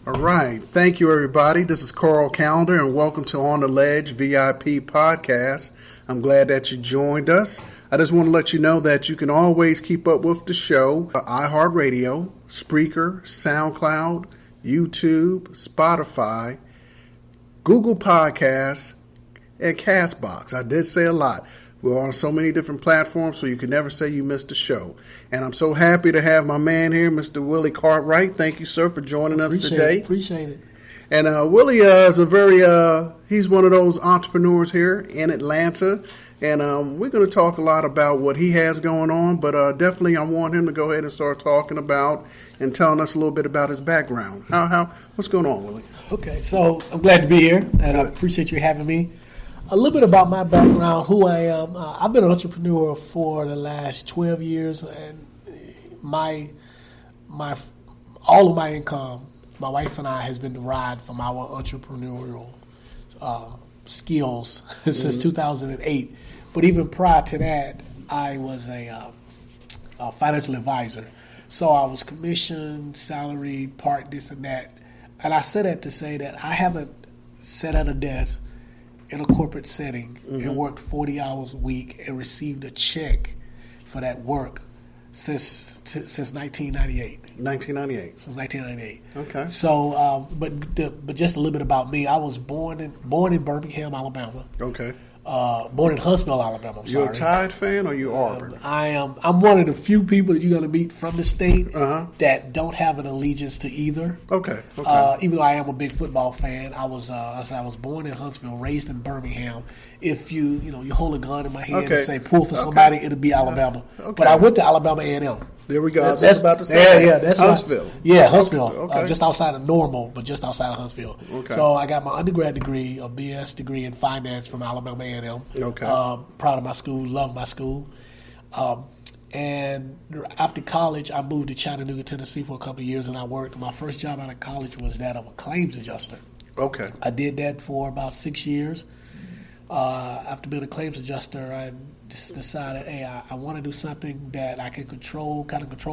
All right. Thank you, everybody. This is Carl Calendar, and welcome to On the Ledge VIP podcast. I'm glad that you joined us. I just want to let you know that you can always keep up with the show, iHeartRadio, Spreaker, SoundCloud, YouTube, Spotify, Google Podcasts, and CastBox. I did say a lot. We're on so many different platforms, so you can never say you missed a show. And I'm so happy to have my man here, Mr. Willie Cartwright. Thank you, sir, for joining us today. Appreciate it. And Willie is he's one of those entrepreneurs here in Atlanta. And we're going to talk a lot about what he has going on, but definitely I want him to go ahead and start talking about and telling us a little bit about his background. What's going on, Willie? Okay, so I'm glad to be here, and I appreciate you having me. A little bit about my background, who I am. I've been an entrepreneur for the last 12 years, and all of my income, my wife and I, has been derived from our entrepreneurial skills since 2008. But even prior to that, I was a financial advisor. So I was commissioned, salaried, part this and that. And I say that to say that I haven't sat at a desk in a corporate setting and worked 40 hours a week and received a check for that work since 1998. 1998. Since 1998. Okay. So, but just a little bit about me. I was born in Birmingham, Alabama. Okay. Born in Huntsville, Alabama. I'm sorry. You a Tide fan or you Auburn? I'm one of the few people that you're going to meet from the state that don't have an allegiance to either. Okay. Even though I am a big football fan, I was born in Huntsville, raised in Birmingham. If you hold a gun in my hand and say pull for somebody, it'll be Alabama. But I went to Alabama A&M. There we go. That's about to say. That's Huntsville. Huntsville. Okay. Just outside of Normal, but just outside of Huntsville. Okay. So I got my undergrad degree, a BS degree in finance from Alabama A&M. Okay. Proud of my school, love my school. And after college, I moved to Chattanooga, Tennessee for a couple of years, and I worked. My first job out of college was that of a claims adjuster. Okay. I did that for about 6 years. After being a claims adjuster, I just decided, hey, I want to do something that I can control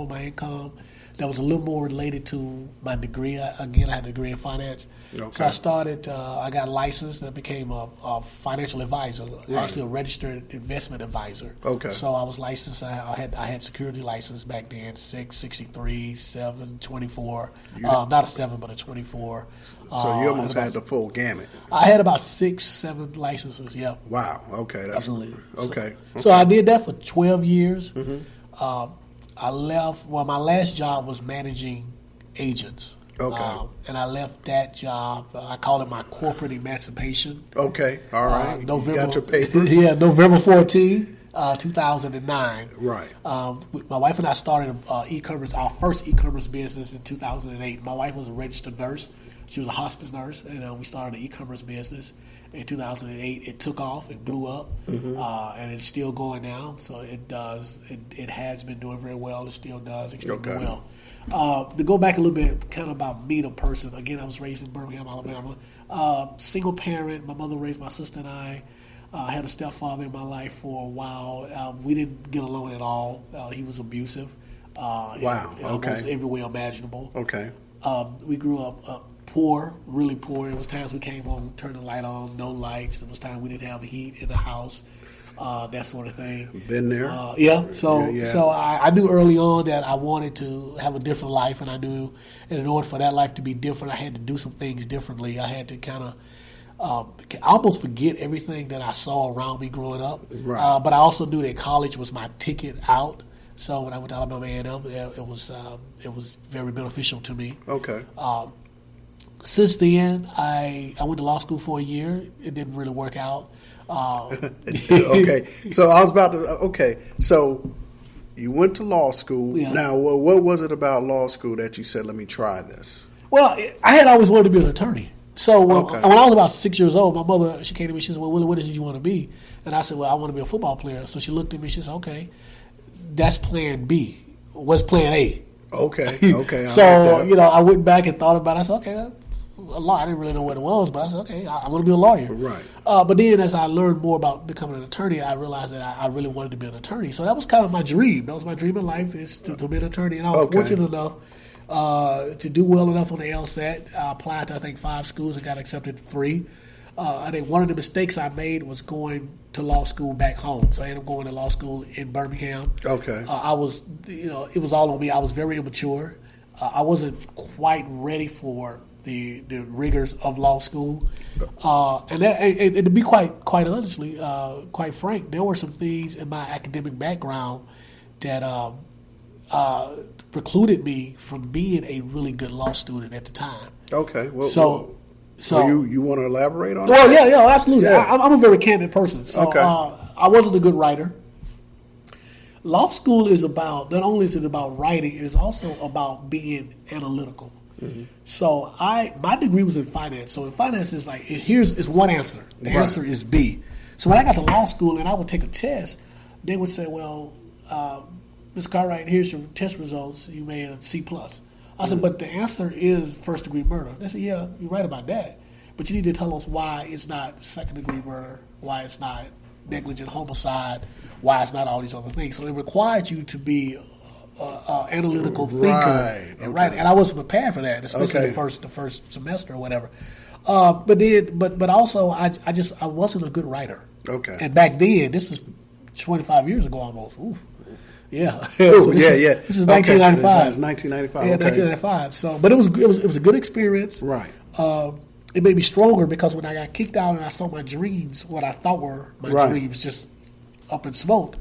my income, that was a little more related to my degree. Again, I had a degree in finance. Okay. So I started, I got licensed and became a financial advisor, actually a registered investment advisor. Okay. So I was licensed. I had security license back then, 6, 63, 7, 24. Not a 7, but a 24. So you almost had the full gamut. I had about 6, 7 licenses, yeah. Wow, okay. That's absolutely. Okay. So I did that for 12 years. Mm-hmm. I left, my last job was managing agents. Okay. And I left that job, I call it my corporate emancipation. Okay, all right. November, you got your papers? Yeah, November 14, 2009. Right. My wife and I started our first e-commerce business in 2008. My wife was a registered nurse. She was a hospice nurse, and we started an e-commerce business in 2008. It took off, it blew up, and it's still going now. So it does. It has been doing very well. It still does extremely well. To go back a little bit, kind of about me, the person. Again, I was raised in Birmingham, Alabama. Single parent. My mother raised my sister and I. I had a stepfather in my life for a while. We didn't get along at all. He was abusive. Wow. In almost every way imaginable. Okay. We grew up poor, really poor. There was times we came home, turned the light on, no lights. There was times we didn't have heat in the house, that sort of thing. Been there? So I knew early on that I wanted to have a different life, and I knew in order for that life to be different, I had to do some things differently. I had to kind of almost forget everything that I saw around me growing up. Right. But I also knew that college was my ticket out. So when I went to Alabama A&M, it was very beneficial to me. Okay. Since then, I went to law school for a year. It didn't really work out. Okay. So I was about to. Okay. So you went to law school. Yeah. Now, what was it about law school that you said, "Let me try this"? Well, I had always wanted to be an attorney. So when I was about 6 years old, my mother, she came to me. She said, "Well, Willie, what is it you want to be?" And I said, "Well, I want to be a football player." So she looked at me. She said, "Okay, that's plan B. What's plan A?" Okay. So I went back and thought about it. I said, "Okay." A law. I didn't really know what it was, but I said, okay, I want to be a lawyer. Right. But then as I learned more about becoming an attorney, I realized that I really wanted to be an attorney. So that was kind of my dream. That was my dream in life, is to be an attorney. And I was fortunate enough to do well enough on the LSAT. I applied to, I think, 5 schools and got accepted to 3. I think one of the mistakes I made was going to law school back home. So I ended up going to law school in Birmingham. Okay. I was, it was all on me. I was very immature. I wasn't quite ready for the rigors of law school. And to be quite honestly, quite frank, there were some things in my academic background that precluded me from being a really good law student at the time. Okay. Well, so you want to elaborate on well, that? yeah, absolutely. Yeah. I'm a very candid person. So Okay. I wasn't a good writer. Law school is about, not only is it about writing, it is also about being analytical. Mm-hmm. So my degree was in finance. So in finance is like, is one answer. The answer is B. So when I got to law school and I would take a test, they would say, well, Ms. Cartwright, here's your test results. You made a C+. I said, but the answer is first-degree murder. They said, yeah, you're right about that. But you need to tell us why it's not second-degree murder, why it's not negligent homicide, why it's not all these other things. So it required you to be an analytical thinker. Right. And I wasn't prepared for that, especially the first semester or whatever. But also, I wasn't a good writer. Okay. And back then, this is 25 years ago almost. Ooh. Yeah. Ooh, so this is 1995. It's 1995. Yeah, 1995. So, but it was a good experience. Right. It made me stronger because when I got kicked out and I saw my dreams, what I thought were my dreams, just up in smoke.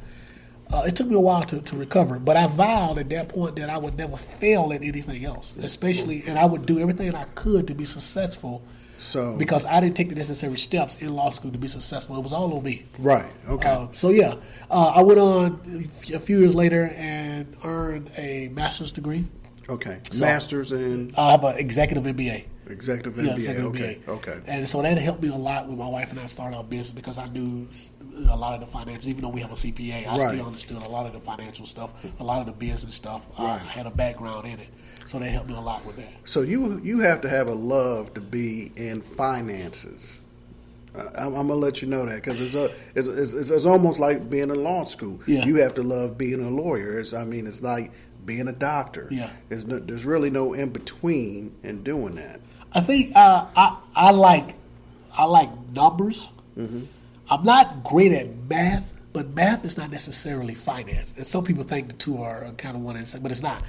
It took me a while to recover, but I vowed at that point that I would never fail at anything else, and I would do everything I could to be successful. So because I didn't take the necessary steps in law school to be successful, it was all on me. Right. Okay. I went on a few years later and earned a master's degree. Okay. Master's in. I have an executive MBA. Executive MBA. Executive okay. MBA. Okay. And so that helped me a lot when my wife and I started our business because I knew a lot of the financials. Even though we have a CPA, I still understood a lot of the financial stuff, a lot of the business stuff. I had a background in it, so that helped me a lot with that. So you have to have a love to be in finances. I'm gonna let you know that because it's almost like being in law school. Yeah. You have to love being a lawyer. It's like being a doctor. Yeah. There's really no in between in doing that. I think I like numbers. Mm-hmm. I'm not great at math, but math is not necessarily finance. And some people think the two are kind of one and the same, but it's not.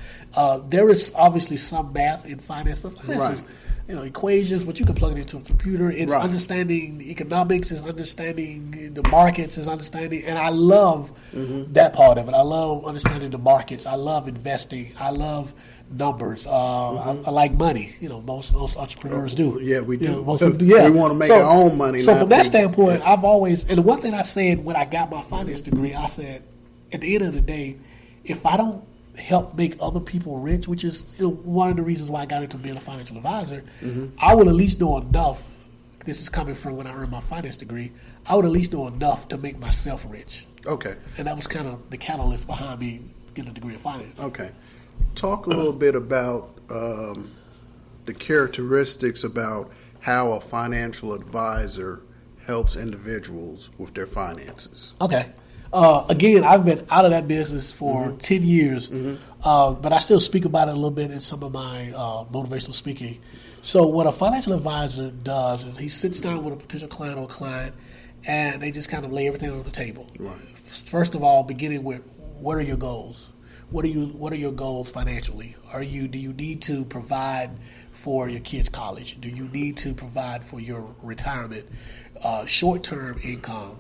There is obviously some math in finance, but finance is equations, but you can plug it into a computer. It's understanding economics, it's understanding the markets, it's understanding, and I love that part of it. I love understanding the markets. I love investing. I love numbers. I like money. Most entrepreneurs do. Yeah, we do. Most people do. Yeah. We want to make our own money. So from that standpoint, I've always, and the one thing I said when I got my finance degree, I said, at the end of the day, if I don't help make other people rich, which is one of the reasons why I got into being a financial advisor, I would at least know enough. This is coming from when I earned my finance degree. I would at least know enough to make myself rich. Okay. And that was kind of the catalyst behind me getting a degree in finance. Okay. Talk a little bit about the characteristics about how a financial advisor helps individuals with their finances. Okay. Again, I've been out of that business for 10 years, but I still speak about it a little bit in some of my motivational speaking. So what a financial advisor does is he sits down with a potential client or client, and they just kind of lay everything on the table. Right. First of all, beginning with, what are your goals? What are your goals financially? Do you need to provide for your kids' college? Do you need to provide for your retirement? Short-term income,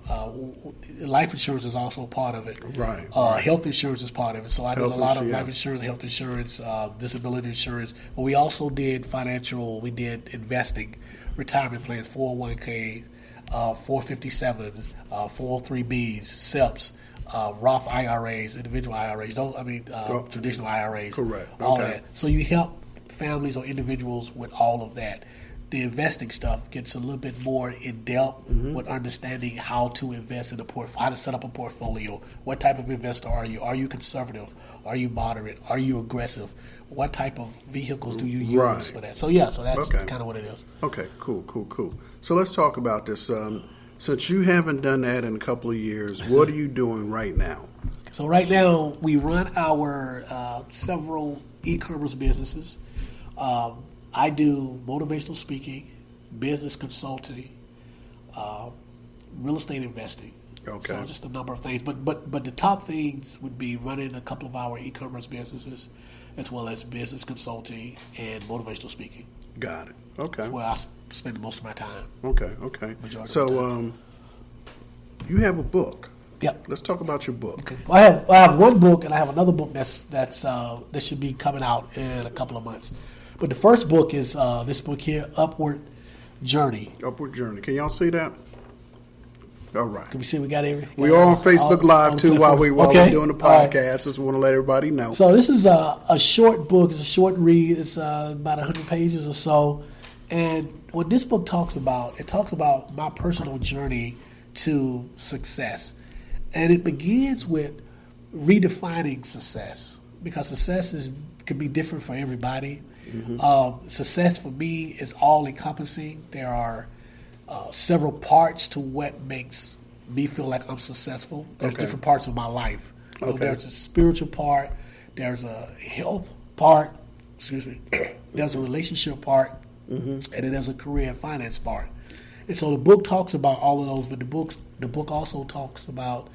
life insurance is also part of it. Right. Health insurance is part of it. So I did a lot of life insurance, health insurance, disability insurance. But we also did we did investing, retirement plans, 401k, 457, 403bs, SEPs. Roth IRAs, individual IRAs, traditional IRAs. Correct. All that. So you help families or individuals with all of that. The investing stuff gets a little bit more in depth with understanding how to invest in how to set up a portfolio. What type of investor are you? Are you conservative? Are you moderate? Are you aggressive? What type of vehicles do you use for that? So that's kind of what it is. Okay, cool. So let's talk about this. Since you haven't done that in a couple of years, what are you doing right now? So right now we run our several e-commerce businesses. I do motivational speaking, business consulting, real estate investing. Okay. So just a number of things. But the top things would be running a couple of our e-commerce businesses, as well as business consulting and motivational speaking. Got it. Okay. That's where I spend most of my time. Okay. Majority So, of the time. You have a book. Yep. Let's talk about your book. Okay. Well, I have one book, and I have another book that should be coming out in a couple of months. But the first book is this book here, Upward Journey. Upward Journey. Can y'all see that? All right. Can we see we got everything? We are on Facebook Live too while we're doing the podcast. Right. Just want to let everybody know. So this is a short book. It's a short read. It's about 100 pages or so. And what this book talks about, it talks about my personal journey to success. And it begins with redefining success, because success can be different for everybody. Mm-hmm. Success for me is all encompassing. There are several parts to what makes me feel like I'm successful. There's different parts of my life. So there's a spiritual part, there's a health part, there's a relationship part, and then there's a career and finance part. And so the book talks about all of those, but the book also talks about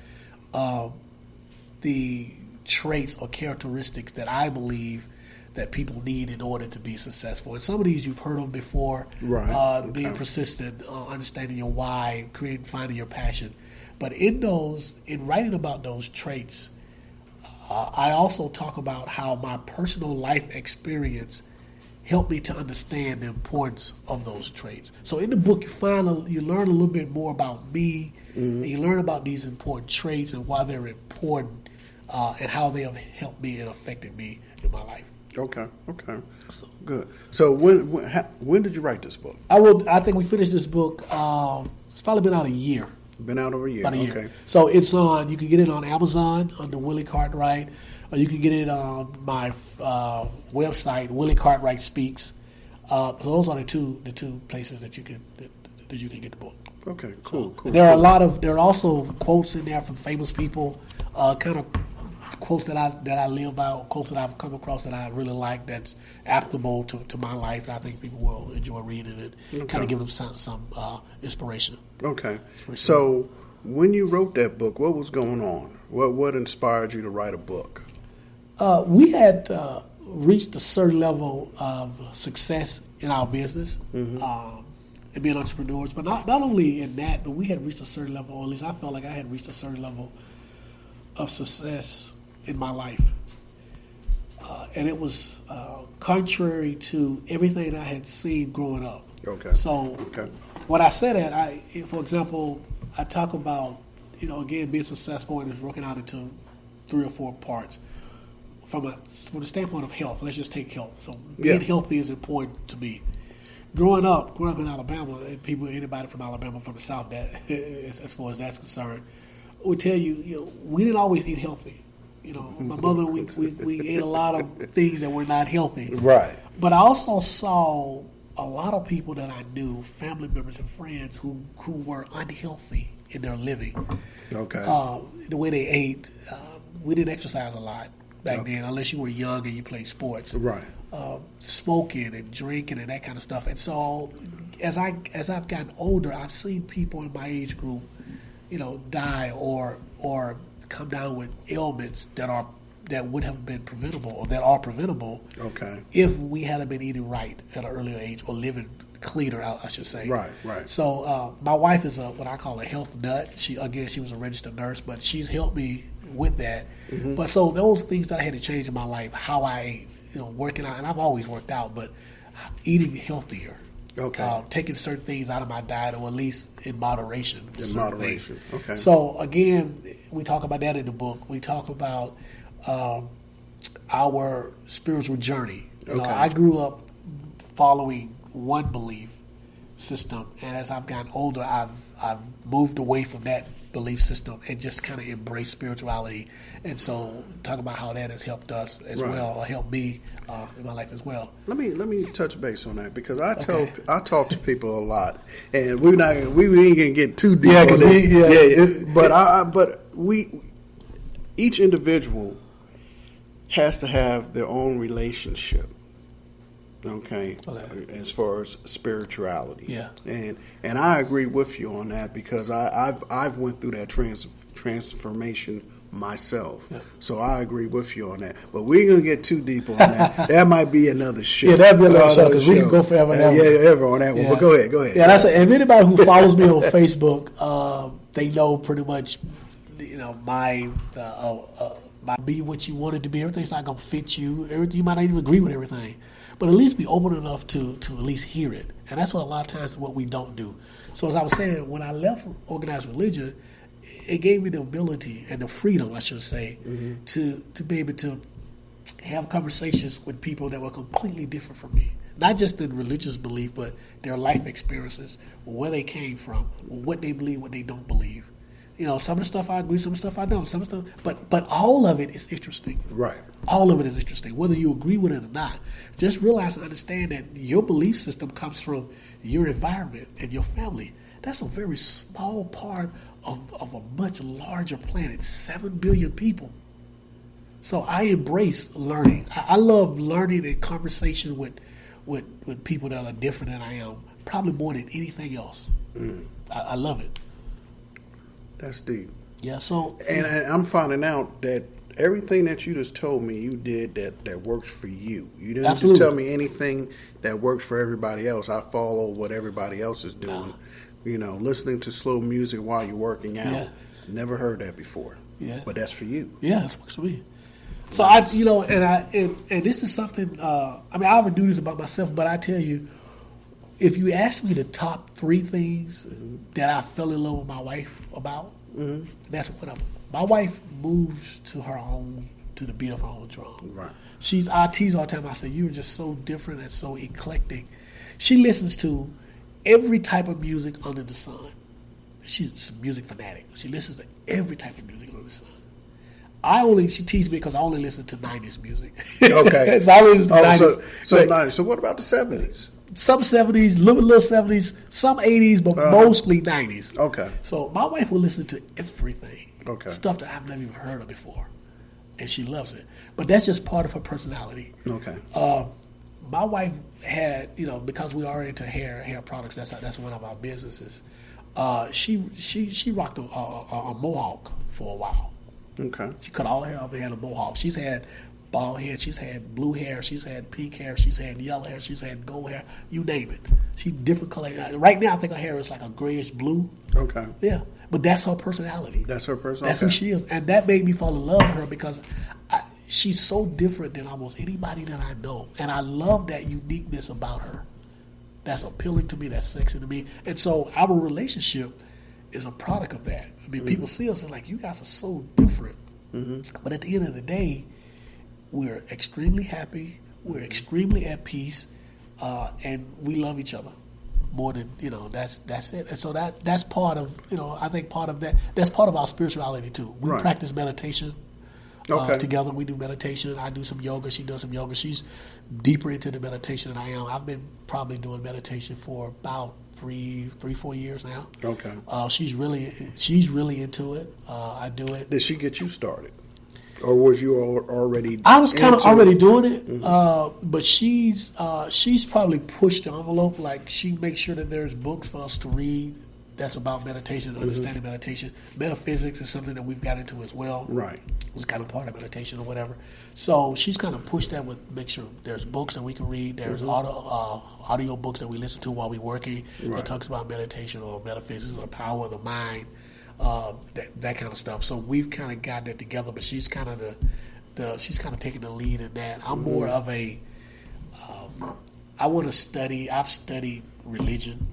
the traits or characteristics that I believe that people need in order to be successful. And some of these you've heard of before, right? Being persistent, understanding your why, finding your passion. But in writing about those traits, I also talk about how my personal life experience helped me to understand the importance of those traits. So in the book, you learn a little bit more about me, and you learn about these important traits and why they're important, and how they have helped me and affected me in my life. Okay. So, good. So when did you write this book? I think we finished this book. It's probably been out a year. Been out over a year. About a year. Okay. So it's on. You can get it on Amazon under Willie Cartwright, or you can get it on my website, Willie Cartwright Speaks. So those are the two places that you can get the book. Okay. Cool. There are also quotes in there from famous people, kind of quotes that I live by, quotes that I've come across that I really like, that's applicable to my life. I think people will enjoy reading it, kind of give them some inspiration. Okay. So when you wrote that book, what was going on? What inspired you to write a book? We had reached a certain level of success in our business, and being entrepreneurs, but not only in that, but we had reached a certain level, or at least I felt like I had reached a certain level of success in my life, and it was contrary to everything I had seen growing up. Okay. So when I say that, for example, I talk about, again, being successful and it's broken out into 3 or 4 parts. From the standpoint of health, let's just take health. So being healthy is important to me. Growing up in Alabama, and anybody from Alabama, from the South, that as far as that's concerned, would tell you, we didn't always eat healthy. My mother, we ate a lot of things that were not healthy. Right. But I also saw a lot of people that I knew, family members and friends, who were unhealthy in their living. Okay. The way they ate, we didn't exercise a lot back then, unless you were young and you played sports. Right. Smoking and drinking and that kind of stuff. And so, as I've gotten older, I've seen people in my age group, die or come down with ailments that would have been preventable, or that are preventable. Okay. If we hadn't been eating right at an earlier age, or living cleaner, I should say. Right. So my wife is what I call a health nut. She was a registered nurse, but she's helped me with that. Mm-hmm. But so those things that I had to change in my life, how I ate, working out, and I've always worked out, but eating healthier. Okay. Taking certain things out of my diet, or at least in moderation. Things. Okay. So again, we talk about that in the book. We talk about our spiritual journey. I grew up following one belief system, and as I've gotten older, I've moved away from that belief system and just kind of embraced spirituality. And so, talk about how that has helped us as well, or helped me in my life as well. Let me touch base on that, because I talk to people a lot, and we ain't gonna get too deep on this. But each individual has to have their own relationship. Okay, as far as spirituality, Yeah. and I agree with you on that because I've went through that transformation myself. Yeah. So I agree with you on that. But we ain't gonna get too deep on that. That might be another show. Yeah, that'd be another show because we can go forever. Ever on that one. Yeah. But go ahead. Yeah, that's it. If anybody who follows me on Facebook, they know pretty much, my be what you want it to be. Everything's not gonna fit you. You might not even agree with everything, but at least be open enough to at least hear it. And that's what a lot of times what we don't do. So as I was saying, when I left organized religion, it gave me the ability and the freedom, I should say, to be able to have conversations with people that were completely different from me. Not just in religious belief, but their life experiences, where they came from, what they believe, what they don't believe. Some of the stuff I agree, some of the stuff I don't. Some of the stuff, but all of it is interesting. Right. All of it is interesting, whether you agree with it or not. Just realize and understand that your belief system comes from your environment and your family. That's a very small part of a much larger planet, 7 billion people. So I embrace learning. I love learning and conversation with people that are different than I am, probably more than anything else. I love it. That's deep. Yeah. So and I'm finding out that everything that you just told me you did that works for you. You didn't have to tell me anything that works for everybody else. I follow what everybody else is doing. No. Listening to slow music while you're working out. Yeah. Never heard that before. Yeah. But that's for you. Yeah, that's works for me. So and this is something. I would do this about myself, but I tell you, if you ask me the top 3 things that I fell in love with my wife about, that's one of them. My wife moves to the beat of her own drum. Right. I tease all the time. I say, you're just so different and so eclectic. She listens to every type of music under the sun. She's a music fanatic. She listens to every type of music under the sun. She teases me because I only listen to 90s music. Okay. So I listen to 90s. So 90s. So what about the 70s? Some 70s, little 70s, some 80s, but mostly 90s. Okay. So my wife will listen to everything. Okay. Stuff that I've never even heard of before. And she loves it. But that's just part of her personality. Okay. My wife had, because we are into hair products, that's one of our businesses. She rocked a mohawk for a while. Okay. She cut all her hair off and had a mohawk. She's had bald head, she's had blue hair, she's had pink hair, she's had yellow hair, she's had gold hair, you name it. She's different color. Right now I think her hair is like a grayish blue. Okay. Yeah. But that's her personality. That's her personality. That's who she is. And that made me fall in love with her because she's so different than almost anybody that I know. And I love that uniqueness about her. That's appealing to me, that's sexy to me. And so our relationship is a product of that. I mean, people see us and like, you guys are so different. But at the end of the day, we're extremely happy, we're extremely at peace, and we love each other more than, that's it. And so that's part of, I think part of that's part of our spirituality too. We practice meditation together. We do meditation. I do some yoga, she does some yoga. She's deeper into the meditation than I am. I've been probably doing meditation for about 3-4 years now. Okay. She's really into it. I do it. Did she get you started? Or was you already? I was kind of already doing it, but she's probably pushed the envelope. Like she makes sure that there's books for us to read that's about meditation, understanding meditation. Metaphysics is something that we've got into as well. Right, it was kind of part of meditation or whatever. So she's kind of pushed that with make sure there's books that we can read. There's audio books that we listen to while we're working that talks about meditation or metaphysics or the power of the mind. That kind of stuff. So we've kind of got that together, but she's kind of she's kind of taking the lead in that. I'm more of a I want to study. I've studied religion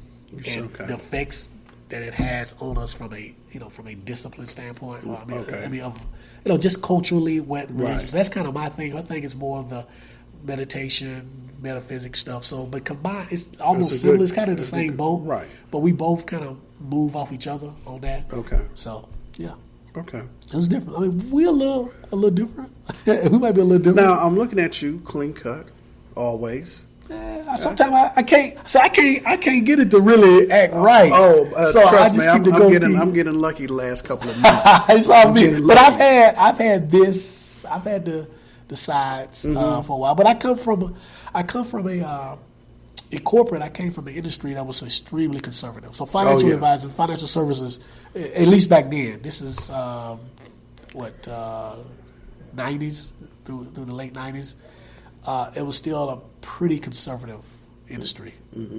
and the effects that it has on us from a discipline standpoint. Just culturally what religious. That's kind of my thing. I think it's more of the meditation, metaphysics stuff. So, but combined, it's almost similar. It's kind of the same boat, right? But we both kind of move off each other on that. Okay. So, yeah. Okay. It was different. I mean, we're a little different. We might be a little different. Now, I'm looking at you, clean cut, always. Sometimes I can't. So I can't get it to really act right. So trust me, I'm getting lucky the last couple of months. It's all me. But I've had this. I've had the the sides for a while. But I come from a in corporate. I came from an industry that was extremely conservative. So financial advising, financial services, at least back then. This is 90s through the late 90s. It was still a pretty conservative industry.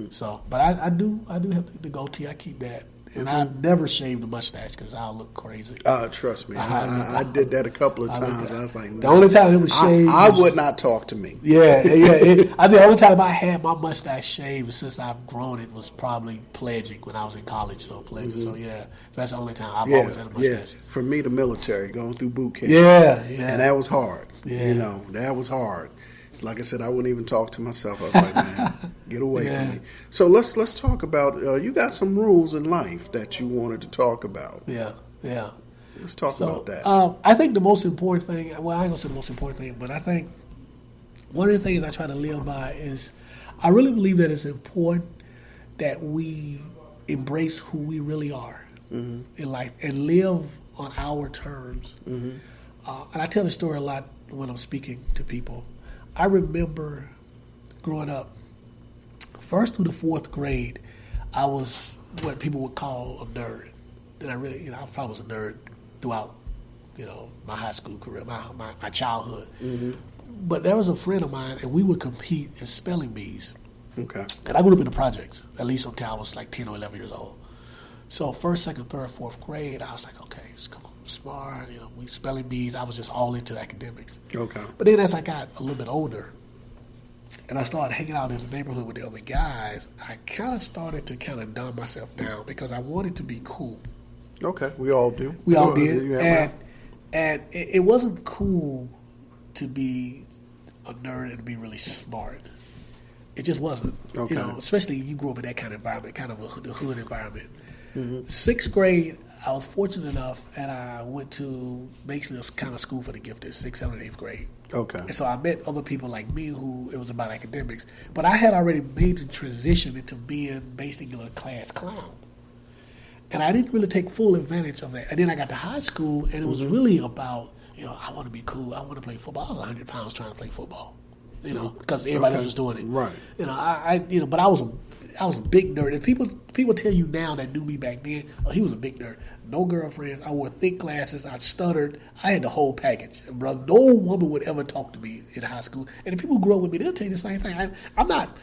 So, but I do have the goatee. I keep that. And I never shaved the mustache because I'll look crazy. Trust me, I did that a couple of times. I was like, no. The only time it was shaved, I would not talk to me. I think the only time I had my mustache shaved since I've grown it was probably pledging when I was in college. So pledging. So that's the only time I've always had a mustache. For me, the military, going through boot camp. And that was hard. That was hard. Like I said, I wouldn't even talk to myself. I was like, man, get away from me. So let's talk about, you got some rules in life that you wanted to talk about. Let's talk about that. I think the most important thing, well, I ain't going to say the most important thing, but I think one of the things I try to live by is I really believe that it's important that we embrace who we really are in life and live on our terms. And I tell the story a lot when I'm speaking to people. I remember growing up, first through the fourth grade, I was what people would call a nerd. And I really, I probably was a nerd throughout, my high school career, my childhood. But there was a friend of mine, and we would compete in spelling bees. Okay. And I grew up in the projects, at least until I was like 10 or 11 years old. So first, second, third, fourth grade, I was like, okay, it's cool. Smart, we spelling bees. I was just all into academics. Okay. But then as I got a little bit older and I started hanging out in the neighborhood with the other guys, I kind of started to dumb myself down because I wanted to be cool. Okay, we all do. We all did. And it wasn't cool to be a nerd and to be really smart. It just wasn't. Okay. Especially if you grew up in that kind of environment, kind of the hood environment. Sixth grade, I was fortunate enough, and I went to basically a kind of school for the gifted, 6th, 7th, and 8th grade. Okay. And so I met other people like me who it was about academics. But I had already made the transition into being basically a class clown. And I didn't really take full advantage of that. And then I got to high school, and it was really about, I want to be cool. I want to play football. I was 100 pounds trying to play football, because everybody was doing it. Right. But I was a big nerd. And people tell you now that knew me back then, oh, he was a big nerd. No girlfriends. I wore thick glasses. I stuttered. I had the whole package. And brother, no woman would ever talk to me in high school. And the people who grew up with me, they'll tell you the same thing. I'm not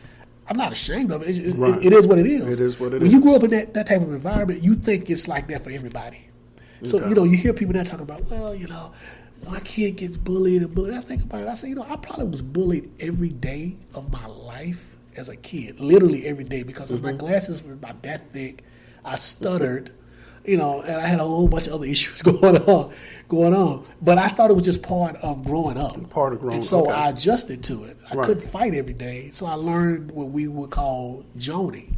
ashamed of it. It is what it is. It is what it is. When you grow up in that type of environment, you think it's like that for everybody. So, you hear people now talking about, well, my kid gets bullied and bullied. I think about it. I say, I probably was bullied every day of my life as a kid, literally every day, because my glasses were about that thick. I stuttered, and I had a whole bunch of other issues going on. But I thought it was just part of growing up. Part of growing up. And so I adjusted to it. I couldn't fight every day, so I learned what we would call joning.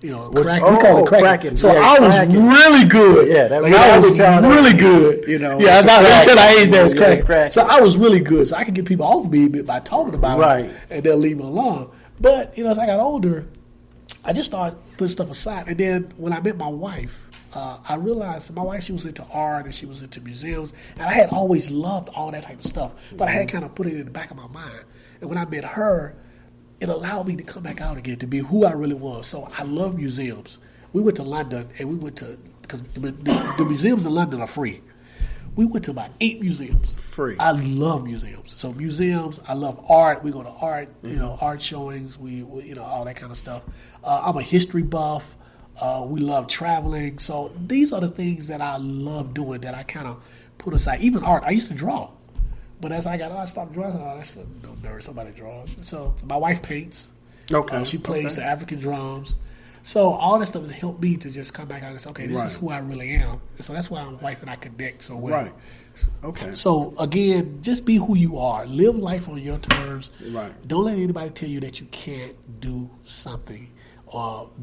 We call it cracking. So I was really good. Yeah, that I was really good. I was until I age there was cracking. So I was really good. So I could get people off of me by talking about it, and they'll leave me alone. But as I got older, I just started putting stuff aside. And then when I met my wife, I realized my wife, she was into art and she was into museums, and I had always loved all that type of stuff. But I had kind of put it in the back of my mind. And when I met her, it allowed me to come back out again, to be who I really was. So I love museums. We went to London, and we went to, because the museums in London are free. We went to about 8 museums. Free. I love museums. So museums, I love art. We go to art, art showings, we all that kind of stuff. I'm a history buff. We love traveling. So these are the things that I love doing that I kind of put aside. Even art. I used to draw. But as I stopped drawing. That's for no nerds. Somebody draws. So my wife paints. Okay. She plays the African drums. So all this stuff has helped me to just come back out and say, okay, this is who I really am. And so that's why my wife and I connect so well. Right. Okay. So again, just be who you are. Live life on your terms. Right. Don't let anybody tell you that you can't do something.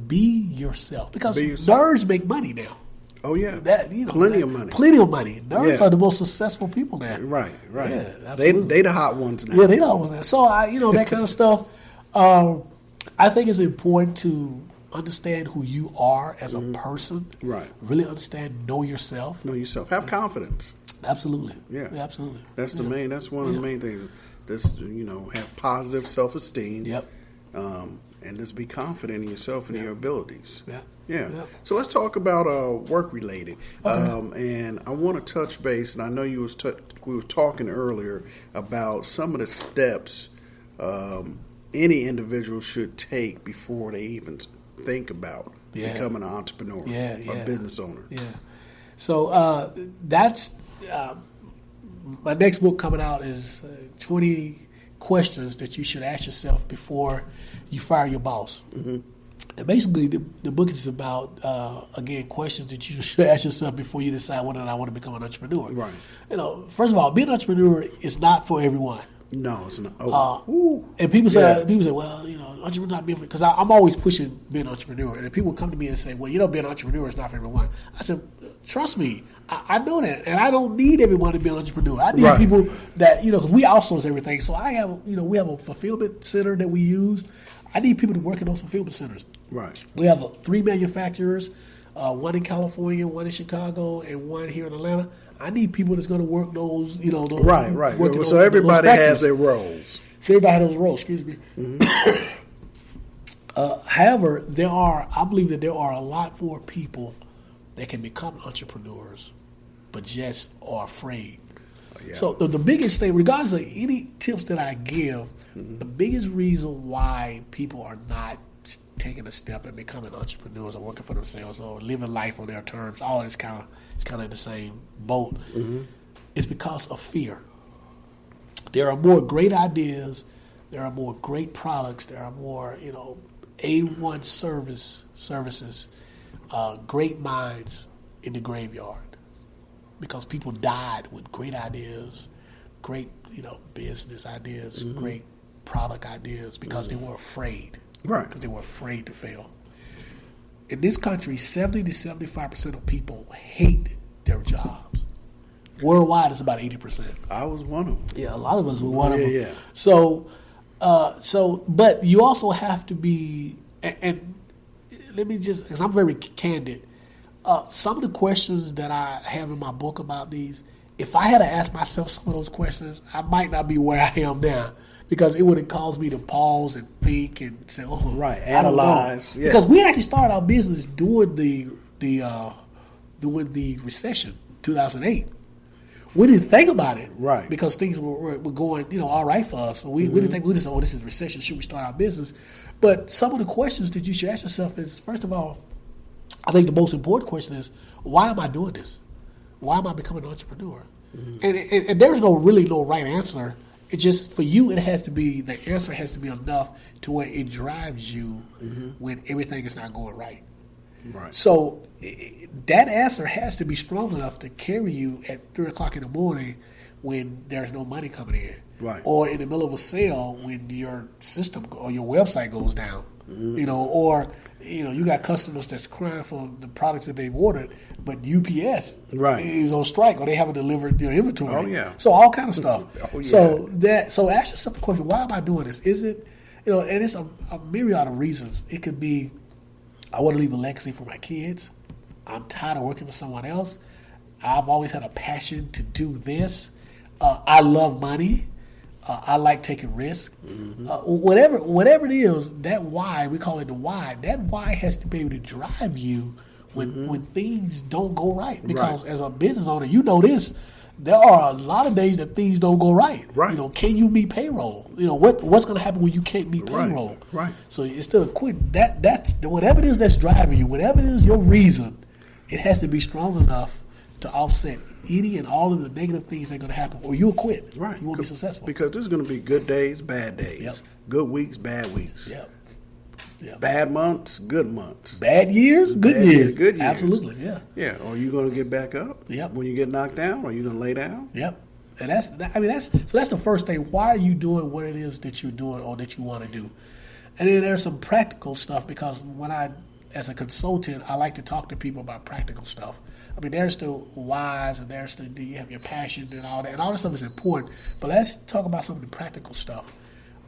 Be yourself. Because nerds make money now. Oh yeah, plenty of money. Plenty of money. Nerds are the most successful people now. Right. Yeah, they the hot ones now. Yeah, they the hot ones now. So that kind of stuff. I think it's important to understand who you are as a person. Right. Really understand, know yourself. Know yourself. Have confidence. Absolutely. Yeah. Absolutely. That's the main. That's one of the main things. Just, have positive self-esteem. Yep. And just be confident in yourself and your abilities. Yeah. Yeah. Yep. So let's talk about work-related. Okay. And I want to touch base, and I know we were talking earlier about some of the steps any individual should take before they even think about becoming an entrepreneur or business owner. Yeah. So that's my next book coming out is 20 questions that you should ask yourself before you fire your boss. Mm-hmm. And basically, the book is about, again, questions that you should ask yourself before you decide whether or not I want to become an entrepreneur. Right. First of all, being an entrepreneur is not for everyone. No, it's not. And people say, well, entrepreneur not being, because I'm always pushing being an entrepreneur. And if people come to me and say, well, being an entrepreneur is not for everyone. I said, trust me, I know that, and I don't need everyone to be an entrepreneur. I need people that, because we outsource everything. So I have, we have a fulfillment center that we use. I need people to work in those fulfillment centers. Right. We have 3 manufacturers, one in California, one in Chicago, and one here in Atlanta. I need people that's going to work those, Right. So everybody has their roles. So everybody has those roles, excuse me. Mm-hmm. However, I believe that there are a lot more people that can become entrepreneurs, but just are afraid. Yeah. So the biggest thing, regardless of any tips that I give, the biggest reason why people are not taking a step and becoming entrepreneurs or working for themselves or living life on their terms, all this kind of in the same boat, is because of fear. There are more great ideas, there are more great products, there are more A1 services, great minds in the graveyard, because people died with great ideas, great business ideas, great product ideas, because they were afraid. Right. Because they were afraid to fail. In this country, 70 to 75% of people hate their jobs. Worldwide, it's about 80%. I was one of them. Yeah, a lot of us were one of them. Yeah. So, but you also have to be, and let me just, because I'm very candid, some of the questions that I have in my book about these, if I had to ask myself some of those questions, I might not be where I am now, because it would have caused me to pause and think and say, analyze. Yeah. Because we actually started our business during the recession, 2008. We didn't think about it, right? Because things were going, all right for us. So we didn't think, this is recession. Should we start our business? But some of the questions that you should ask yourself is, first of all, I think the most important question is, why am I doing this? Why am I becoming an entrepreneur? Mm-hmm. And there's no right answer. It just, for you, the answer has to be enough to where it drives you when everything is not going right. Right. So that answer has to be strong enough to carry you at 3 o'clock in the morning when there's no money coming in. Right. Or in the middle of a sale when your system or your website goes down. Or you got customers that's crying for the products that they've ordered, but UPS is on strike, or they haven't delivered your inventory. Oh yeah. So all kind of stuff. Oh yeah. So ask yourself the question: why am I doing this? Is it, and it's a myriad of reasons. It could be, I want to leave a legacy for my kids. I'm tired of working for someone else. I've always had a passion to do this. I love money. I like taking risks. Whatever it is, that why, we call it the why, that why has to be able to drive you when things don't go right. Because as a business owner, this, there are a lot of days that things don't go right. Right. Can you meet payroll? What's going to happen when you can't meet payroll? Right. So instead of quitting, that's whatever it is that's driving you, whatever it is your reason, it has to be strong enough to offset any and all of the negative things that are going to happen, or you'll quit. Right. You won't be successful. Because there's going to be good days, bad days. Yep. Good weeks, bad weeks. Yep. Bad months, good months. Bad years, good years. Good years. Absolutely, yeah. Yeah. Are you going to get back up? Yep. When you get knocked down, or are you going to lay down? Yep. And that's the first thing. Why are you doing what it is that you're doing or that you want to do? And then there's some practical stuff, because as a consultant, I like to talk to people about practical stuff. There's the whys, and there's do you have your passion and all that, and all that stuff is important. But let's talk about some of the practical stuff.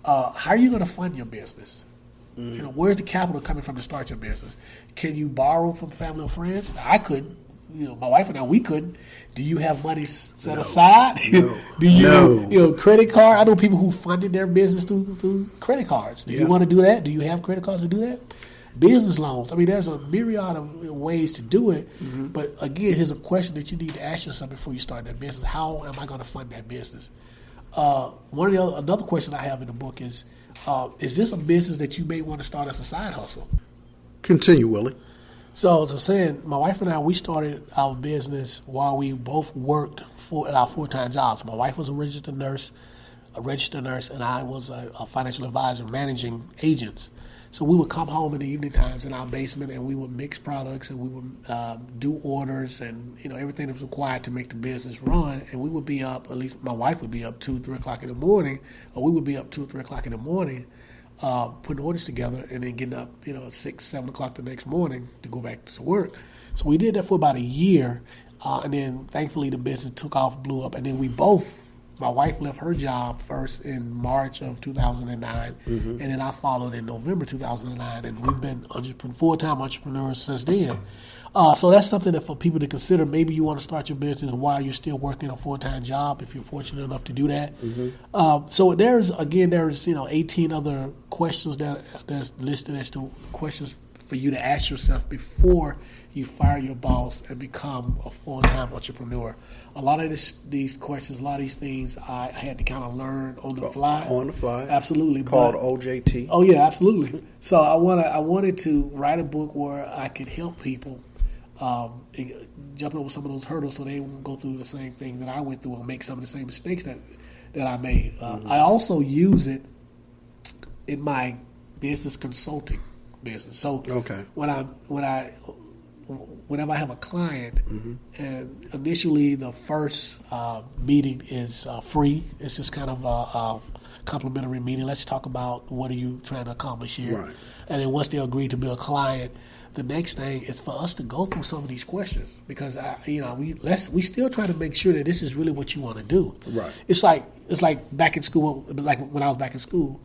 How are you going to fund your business? Where's the capital coming from to start your business? Can you borrow from family or friends? I couldn't. my wife and I, we couldn't. Do you have money set aside? No. Do you, credit card? I know people who funded their business through credit cards. Do you want to do that? Do you have credit cards to do that? Business loans. I mean, there's a myriad of ways to do it. Mm-hmm. But again, here's a question that you need to ask yourself before you start that business. How am I going to fund that business? Another question I have in the book is this a business that you may want to start as a side hustle? Continue, Willie. So as I'm saying, my wife and I, we started our business while we both worked at our full-time jobs. My wife was a registered nurse, and I was a financial advisor managing agents. So we would come home in the evening times in our basement, and we would mix products, and we would do orders, and everything that was required to make the business run. And we would be up, at least my wife would be up 2, 3 o'clock in the morning, or we would be up 2 or 3 o'clock in the morning, putting orders together, and then getting up, at 6, 7 o'clock the next morning to go back to work. So we did that for about a year, and then thankfully the business took off, blew up, and then my wife left her job first in March of 2009, and then I followed in November 2009, and we've been full-time entrepreneurs since then. So that's something that for people to consider. Maybe you want to start your business while you're still working a full-time job, if you're fortunate enough to do that. So there's 18 other questions that's listed as to questions for you to ask yourself before you fire your boss and become a full-time entrepreneur. A lot of these questions, a lot of these things, I had to kind of learn on the fly. On the fly, absolutely. Called OJT. Oh yeah, absolutely. So I wanted to write a book where I could help people jump over some of those hurdles, so they won't go through the same thing that I went through and make some of the same mistakes that I made. I also use it in my business consulting business. So whenever I have a client, and initially the first meeting is free. It's just kind of a complimentary meeting. Let's talk about what are you trying to accomplish here. Right. And then once they agree to be a client, the next thing is for us to go through some of these questions, because we still try to make sure that this is really what you want to do. Right. It's like back in school, like when I was back in school,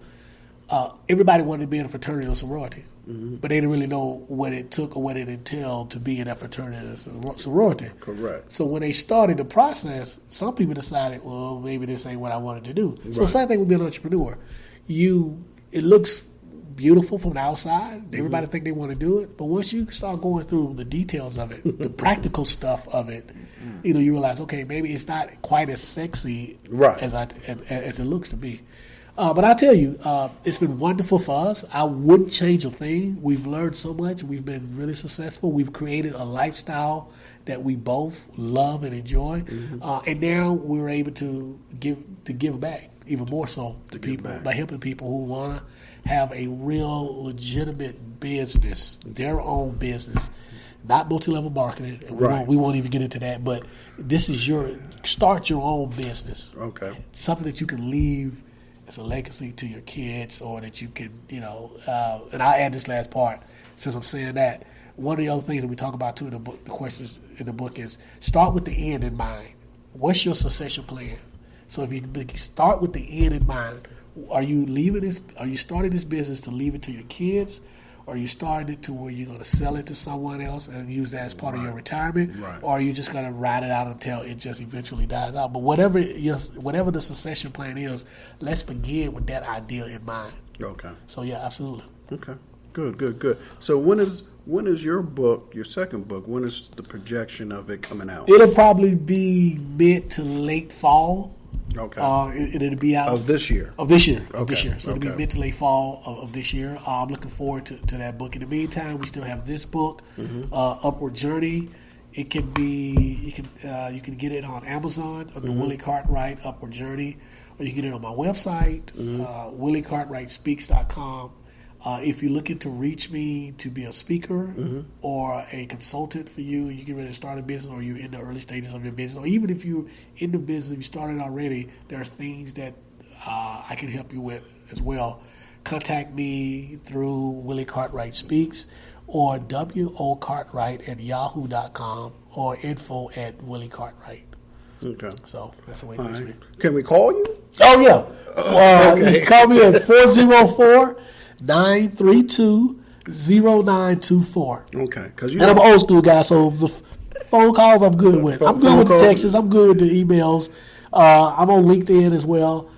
everybody wanted to be in a fraternity or sorority, but they didn't really know what it took or what it entailed to be in that fraternity or sorority. Correct. So when they started the process, some people decided, well, maybe this ain't what I wanted to do. So same thing with being an entrepreneur. It looks beautiful from the outside. Everybody think they want to do it, but once you start going through the details of it, the practical stuff of it, you realize, okay, maybe it's not quite as sexy as it looks to be. But I tell you, it's been wonderful for us. I wouldn't change a thing. We've learned so much. We've been really successful. We've created a lifestyle that we both love and enjoy, and now we're able to give back even more so to people by helping people who want to have a real legitimate business, their own business, not multi-level marketing. And we won't even get into that, but this is start your own business. Okay, something that you can leave as a legacy to your kids, or that you can, and I'll add this last part since I'm saying that. One of the other things that we talk about too in the book, the questions in the book, is start with the end in mind. What's your succession plan? So if you start with the end in mind, are you starting this business to leave it to your kids? Or are you starting it to where you're going to sell it to someone else and use that as part of your retirement? Right. Or are you just going to ride it out until it just eventually dies out? But whatever the succession plan is, let's begin with that idea in mind. Okay. So yeah, absolutely. Okay. Good. So when is your book, your second book, when is the projection of it coming out? It'll probably be mid to late fall. Okay. It'll be out of this year. So it'll be mid to late fall of this year. I'm looking forward to that book. In the meantime, we still have this book, Upward Journey. It can be you can get it on Amazon under Willie Cartwright Upward Journey, or you can get it on my website, williecartwrightspeaks.com. If you're looking to reach me to be a speaker or a consultant for you get ready to start a business, or you're in the early stages of your business, or even if you're in the business, if you started already, there are things that I can help you with as well. Contact me through Willie Cartwright Speaks or wocartwright@yahoo.com or info@williecartwright. Okay. So that's the way to reach me. Can we call you? Oh, yeah. You can call me at 404-932-0924. Okay. And I'm an old school guy, so Phone calls I'm good with. I'm good with the texts. I'm good with the emails. I'm on LinkedIn as well.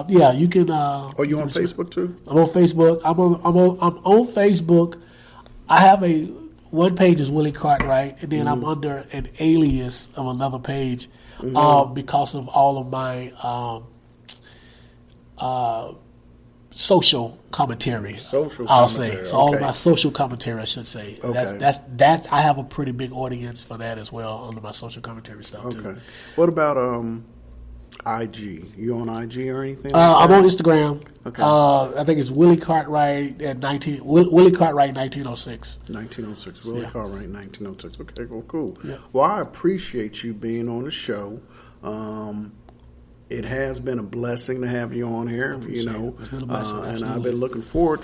Yeah, you can. Are you on Facebook too? I'm on Facebook. I'm on Facebook. I have one page is Willie Cartwright, and then I'm under an alias of another page because of all of my social commentary. I'll say so. All of my social commentary, I should say. Okay. That's I have a pretty big audience for that as well under my social commentary stuff too. Okay. What about IG? You on IG or anything? I'm on Instagram. Okay. I think it's Willie Cartwright at Willie Cartwright 1906. 1906. Willie Cartwright 1906. Okay. Well, cool. Yep. Well, I appreciate you being on the show. It has been a blessing to have you on here. It's been a blessing, and I've been looking forward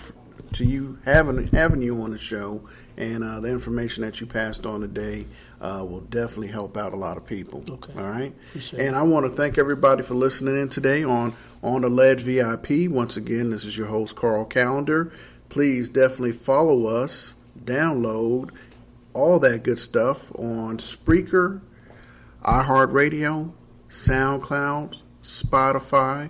to you having you on the show, and the information that you passed on today will definitely help out a lot of people. Okay. All right. Appreciate and I want to thank everybody for listening in today on the Ledge VIP. Once again, this is your host Carl Calendar. Please definitely follow us, download all that good stuff on Spreaker, iHeartRadio, SoundCloud, Spotify,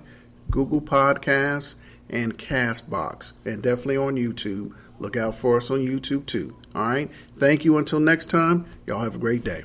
Google Podcasts, and Castbox, and definitely on YouTube. Look out for us on YouTube too. All right. Thank you. Until next time, y'all have a great day.